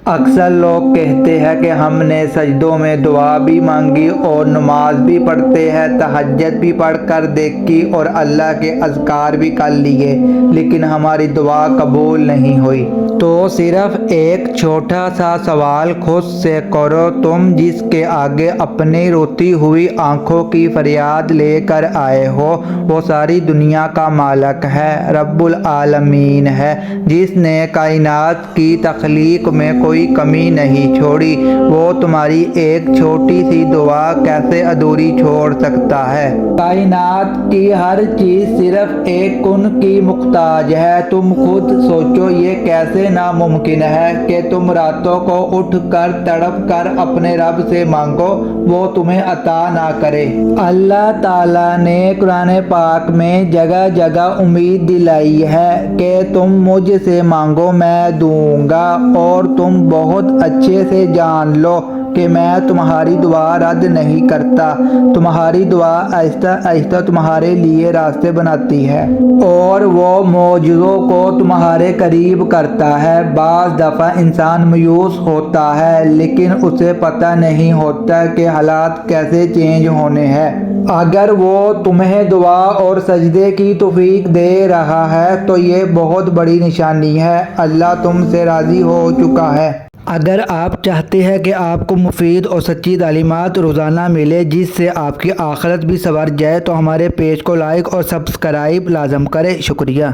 اکثر لوگ کہتے ہیں کہ ہم نے سجدوں میں دعا بھی مانگی اور نماز بھی پڑھتے ہیں، تہجد بھی پڑھ کر دیکھی اور اللہ کے اذکار بھی کر لیے، لیکن ہماری دعا قبول نہیں ہوئی۔ تو صرف ایک چھوٹا سا سوال خود سے کرو، تم جس کے آگے اپنی روتی ہوئی آنکھوں کی فریاد لے کر آئے ہو، وہ ساری دنیا کا مالک ہے، رب العالمین ہے، جس نے کائنات کی تخلیق میں کوئی کمی نہیں چھوڑی۔ وہ تمہاری ایک چھوٹی سی دعا کیسے ادھوری چھوڑ سکتا ہے؟ کائنات کی ہر چیز صرف ایک کن کی محتاج ہے۔ تم خود سوچو، یہ کیسے ناممکن ہے کہ تم راتوں کو اٹھ کر تڑپ کر اپنے رب سے مانگو، وہ تمہیں عطا نہ کرے۔ اللہ تعالیٰ نے قرآن پاک میں جگہ جگہ امید دلائی ہے کہ تم مجھ سے مانگو میں دوں گا، اور تم بہت اچھے سے جان لو کہ میں تمہاری دعا رد نہیں کرتا۔ تمہاری دعا آہستہ آہستہ تمہارے لیے راستے بناتی ہے اور وہ معجزوں کو تمہارے قریب کرتا ہے۔ بعض دفعہ انسان مایوس ہوتا ہے، لیکن اسے پتہ نہیں ہوتا کہ حالات کیسے چینج ہونے ہیں۔ اگر وہ تمہیں دعا اور سجدے کی توفیق دے رہا ہے تو یہ بہت بڑی نشانی ہے، اللہ تم سے راضی ہو چکا ہے۔ اگر آپ چاہتے ہیں کہ آپ کو مفید اور سچی تعلیمات روزانہ ملے جس سے آپ کی آخرت بھی سنور جائے، تو ہمارے پیج کو لائک اور سبسکرائب لازم کریں۔ شکریہ۔